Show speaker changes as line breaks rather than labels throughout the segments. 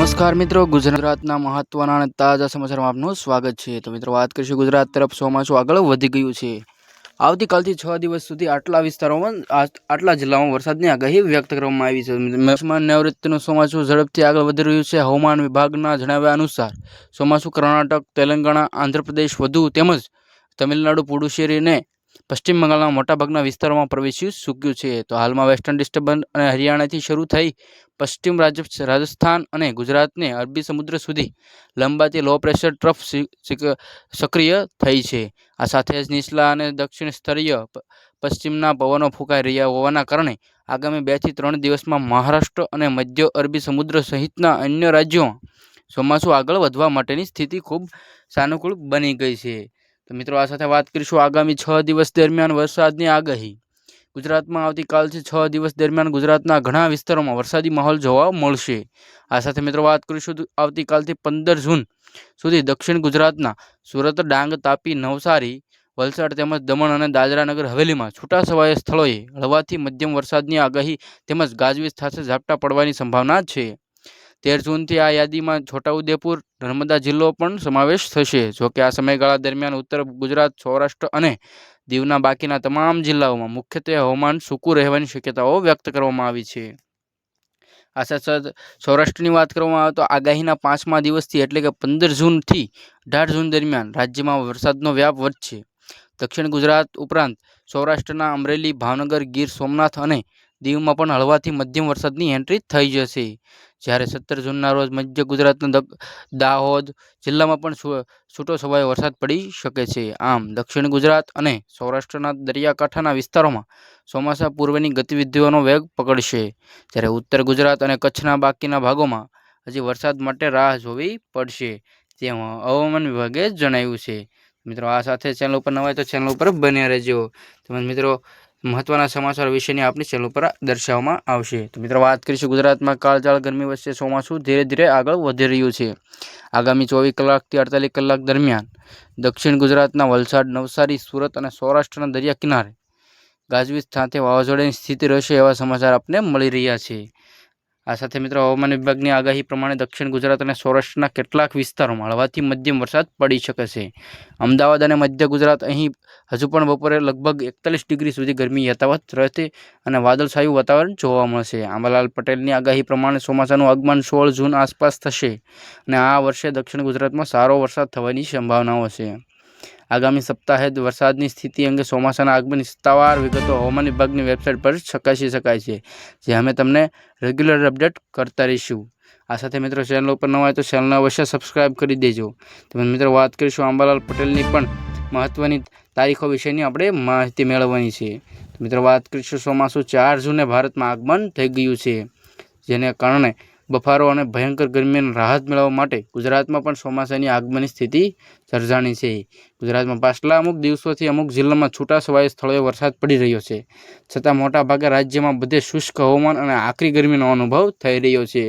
નમસ્કાર મિત્રો, ગુજરાતના મહત્વના અને તાજા સમાચારમાં આપનું સ્વાગત છે। તો મિત્રો વાત કરીશું ગુજરાત તરફ ચોમાસું આગળ વધી ગયું છે। આવતીકાલથી 6 દિવસ સુધી આટલા વિસ્તારોમાં આટલા જિલ્લાઓમાં વરસાદની આગાહી વ્યક્ત કરવામાં આવી છે। મોસમ નૈઋત્યનું ચોમાસું ઝડપથી આગળ વધી રહ્યું છે। હવામાન વિભાગના જણાવ્યા અનુસાર ચોમાસું કર્ણાટક, તેલંગાણા, આંધ્રપ્રદેશ, વધુ તેમજ તમિલનાડુ, પુડુચેરી અને પશ્ચિમ બંગાળના મોટાભાગના વિસ્તારોમાં પ્રવેશી ચૂક્યું છે। તો હાલમાં વેસ્ટર્ન ડિસ્ટર્બન્સ અને હરિયાણાથી શરૂ થઈ પશ્ચિમ રાજસ્થાન અને ગુજરાતને અરબી સમુદ્ર સુધી લંબાતી લો પ્રેશર ટ્રફ સક્રિય થઈ છે। આ સાથે જ નીચલા અને દક્ષિણ સ્તરીય પશ્ચિમના પવનો ફૂંકાઈ રહ્યા હોવાના કારણે આગામી 2 થી 3 દિવસમાં મહારાષ્ટ્ર અને મધ્ય અરબી સમુદ્ર સહિતના અન્ય રાજ્યોમાં ચોમાસું આગળ વધવા માટેની સ્થિતિ ખૂબ સાનુકૂળ બની ગઈ છે। તો મિત્રો, આ સાથે વાત કરીશું આગામી 6 દિવસ દરમિયાન વરસાદની આગાહી। ગુજરાતમાં આવતીકાલથી 6 દિવસ દરમિયાન ગુજરાતના ઘણા વિસ્તારોમાં વરસાદી માહોલ જોવા મળશે। આ સાથે મિત્રો વાત કરીશું આવતીકાલથી 15 જૂન સુધી દક્ષિણ ગુજરાતના સુરત, ડાંગ, તાપી, નવસારી, વલસાડ તેમજ દમણ અને દાદરા નગર હવેલીમાં છૂટાછવાયા સ્થળોએ હળવાથી મધ્યમ વરસાદની આગાહી તેમજ ગાજવીજ સાથે ઝાપટા પડવાની સંભાવના છે। 13 જૂનથી આ યાદીમાં છોટાઉદેપુર, નર્મદા જિલ્લો પણ સમાવેશ થશે। જોકે આ સમયગાળા દરમિયાન ઉત્તર ગુજરાત, સૌરાષ્ટ્ર અને દીવના બાકીના તમામ જિલ્લાઓમાં મુખ્યત્વે હવામાન સૂકું રહેવાની શક્યતાઓ વ્યક્ત કરવામાં આવી છે। આ સાથે સૌરાષ્ટ્રની વાત કરવામાં આવે તો આગાહીના 5મા દિવસથી એટલે કે 15 જૂનથી 18 જૂન દરમિયાન રાજ્યમાં વરસાદનો વ્યાપ વધશે। દક્ષિણ ગુજરાત ઉપરાંત સૌરાષ્ટ્રના અમરેલી, ભાવનગર, ગીર સોમનાથ અને દીવમાં પણ હળવાથી મધ્યમ વરસાદની એન્ટ્રી થઈ જશે। જ્યારે 17 જૂનના રોજ મધ્ય ગુજરાતના દાહોદ જિલ્લામાં પણ છૂટોછવાયો વરસાદ પડી શકે છે। આમ દક્ષિણ ગુજરાત અને સૌરાષ્ટ્રના દરિયાકાંઠાના વિસ્તારોમાં ચોમાસા પૂર્વેની ગતિવિધિઓનો વેગ પકડશે। જ્યારે ઉત્તર ગુજરાત અને કચ્છના બાકીના ભાગોમાં હજી વરસાદ માટે રાહ જોવી પડશે, તેમ હવામાન વિભાગે જણાવ્યું છે। મિત્રો, આ સાથે ચેનલ ઉપર નવા હોય તો ચેનલ ઉપર બન્યા રહેજો। તેમજ મિત્રો, મહત્વના સમાચાર વિશેની આપણી ચેનલ ઉપર દર્શાવવામાં આવશે। તો મિત્રો, વાત કરીશું ગુજરાતમાં કાળઝાળ ગરમી વચ્ચે ચોમાસું ધીરે ધીરે આગળ વધી રહ્યું છે। આગામી 24 કલાકથી 48 કલાક દરમિયાન દક્ષિણ ગુજરાતના વલસાડ, નવસારી, સુરત અને સૌરાષ્ટ્રના દરિયા કિનારે ગાજવીજ સાથે વાવાઝોડાની સ્થિતિ રહેશે એવા સમાચાર આપને મળી રહ્યા છે। આ સાથે મિત્રો, હવામાન વિભાગની આગાહી પ્રમાણે દક્ષિણ ગુજરાત અને સૌરાષ્ટ્રના કેટલાક વિસ્તારોમાં હળવાથી મધ્યમ વરસાદ પડી શકે છે। અમદાવાદ અને મધ્ય ગુજરાત અહીં હજુ પણ બપોરે લગભગ 41 ડિગ્રી સુધી ગરમી યથાવત રહેશે અને વાદળછાયું વાતાવરણ જોવા મળશે। આંબાલાલ પટેલની આગાહી પ્રમાણે ચોમાસાનું આગમન 16 જૂન આસપાસ થશે અને આ વર્ષે દક્ષિણ ગુજરાતમાં સારો વરસાદ થવાની સંભાવનાઓ છે। આગામી સપ્તાહે વરસાદની સ્થિતિ અંગે ચોમાસાના આગમનની સત્તાવાર વિગતો હવામાન વિભાગની વેબસાઇટ પર ચકાસી શકાય છે, જે અમે તમને રેગ્યુલર અપડેટ કરતા રહીશું। આ સાથે મિત્રો, ચેનલ ઉપર નવા હોય તો ચેનલને અવશ્ય સબસ્ક્રાઇબ કરી દેજો। તેમજ મિત્રો, વાત કરીશું આંબાલાલ પટેલની પણ મહત્વની તારીખો વિશેની આપણે માહિતી મેળવવાની છે। તો મિત્રો, વાત કરીશું ચોમાસું 4 જૂને ભારતમાં આગમન થઈ ગયું છે, જેને કારણે બફારો અને ભયંકર ગરમીની રાહત મેળવવા માટે ગુજરાતમાં પણ ચોમાસાની આગમનની સ્થિતિ સર્જાણી છે। ગુજરાતમાં પાછલા અમુક દિવસોથી અમુક જિલ્લામાં છૂટાછવાયા સ્થળોએ વરસાદ પડી રહ્યો છે, છતાં મોટાભાગે રાજ્યમાં બધે શુષ્ક હવામાન અને આકરી ગરમીનો અનુભવ થઈ રહ્યો છે।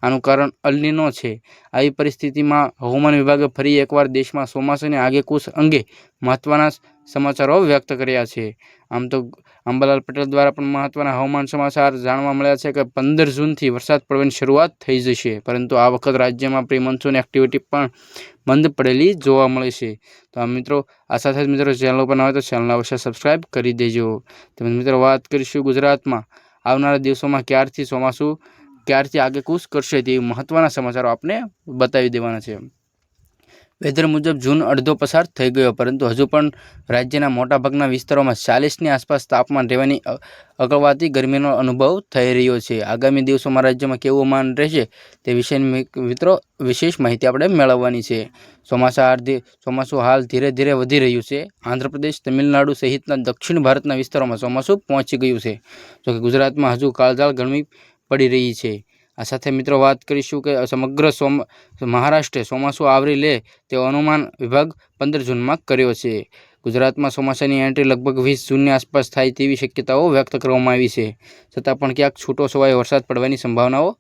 આનું કારણ અલ નીનો છે। આવી પરિસ્થિતિમાં હવામાન વિભાગે ફરી એકવાર દેશમાં ચોમાસાની આગેકૂચ અંગે મહત્વના સમાચારો વ્યક્ત કર્યા છે। આમ તો અંબાલાલ પટેલ દ્વારા પણ મહત્વના હવામાન સમાચાર જાણવા મળ્યા છે કે 15 જૂનથી વરસાદ પડવાની શરૂઆત થઈ જશે, પરંતુ આ વખત રાજ્યમાં પ્રી મોન્સૂન એક્ટિવિટી પણ મંદ પડેલી જોવા મળે છે। તો આ મિત્રો, આ સાથે જ મિત્રો, ચેનલ ઉપર ન હોય તો ચેનલને અવશ્ય સબસ્ક્રાઇબ કરી દેજો। તેમજ મિત્રો, વાત કરીશું ગુજરાતમાં આવનારા દિવસોમાં ક્યારથી આગેકૂચ કરશે તેવી મહત્વના સમાચારો આપને બતાવી દેવાના છે। વેધર મુજબ જૂન અડધો પસાર થઈ ગયો, પરંતુ હજુ પણ રાજ્યના મોટાભાગના વિસ્તારોમાં 40ની આસપાસ તાપમાન રહેવાની અકળવાતી ગરમીનો અનુભવ થઈ રહ્યો છે। આગામી દિવસોમાં રાજ્યમાં કેવું હવામાન રહેશે તે વિશેની મિત્રો વિશેષ માહિતી આપણે મેળવવાની છે। ચોમાસું હાલ ધીરે ધીરે વધી રહ્યું છે। આંધ્રપ્રદેશ, તમિલનાડુ સહિતના દક્ષિણ ભારતના વિસ્તારોમાં ચોમાસું પહોંચી ગયું છે, જોકે ગુજરાતમાં હજુ કાળઝાળ ગરમી પડી રહી છે। આ સાથે મિત્રો, વાત કરીશું કે સમગ્ર મહારાષ્ટ્રે ચોમાસું આવરી લે તેવો અનુમાન વિભાગ 15 જૂનમાં કર્યો છે। ગુજરાતમાં ચોમાસાની એન્ટ્રી લગભગ 20 જૂનની આસપાસ થાય તેવી શક્યતાઓ વ્યક્ત કરવામાં આવી છે, છતાં પણ ક્યાંક છૂટોછવાયો વરસાદ પડવાની સંભાવનાઓ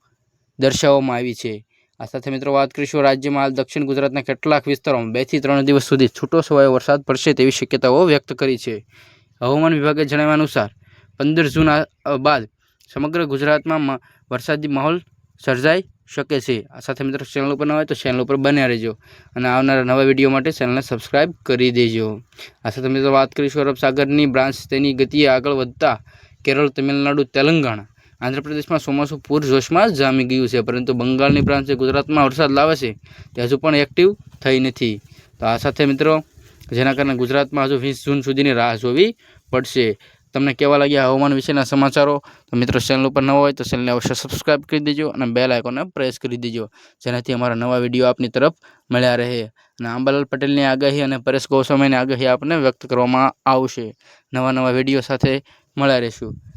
દર્શાવવામાં આવી છે। આ સાથે મિત્રો, વાત કરીશું રાજ્યમાં હાલ દક્ષિણ ગુજરાતના કેટલાક વિસ્તારોમાં 2 થી 3 દિવસ સુધી છૂટોછવાયો વરસાદ પડશે તેવી શક્યતાઓ વ્યક્ત કરી છે। હવામાન વિભાગે જણાવ્યા અનુસાર 15 જૂન બાદ સમગ્ર ગુજરાતમાં વરસાદી માહોલ સર્જાઈ શકે છે। આ સાથે મિત્રો ચેનલ ઉપર ન હોય તો ચેનલ ઉપર બન્યા રહેજો અને આવનારા નવા વિડીયો માટે ચેનલને સબસ્ક્રાઈબ કરી દેજો। આ સાથે મિત્રો વાત કરીશું અરબ સાગરની બ્રાન્ચ તેની ગતિએ આગળ વધતા કેરળ, તમિલનાડુ, તેલંગાણા, આંધ્રપ્રદેશમાં ચોમાસું પૂરજોશમાં જામી ગયું છે, પરંતુ બંગાળની બ્રાન્ચ જે ગુજરાતમાં વરસાદ લાવે છે તે હજુ પણ એક્ટિવ થઈ નથી। તો આ સાથે મિત્રો જેના કારણે ગુજરાતમાં હજુ 20 જૂન સુધીની રાહ જોવી પડશે। તમને કેવા લાગ્યા હવામાન વિશેના સમાચારો? તો મિત્રો ચેનલ ઉપર ન હોય તો ચેનલને અવશ્ય સબસ્ક્રાઈબ કરી દેજો અને બેલ આઇકોનને પ્રેસ કરી દેજો, જેનાથી અમારા નવા વિડીયો આપની તરફ મળ્યા રહે। અને અંબાલાલ પટેલની આગાહી અને પરેશ ગોસ્વામીની આગાહી આપને વ્યક્ત કરવામાં આવશે। નવા વિડીયો સાથે મળ્યા રહીશું।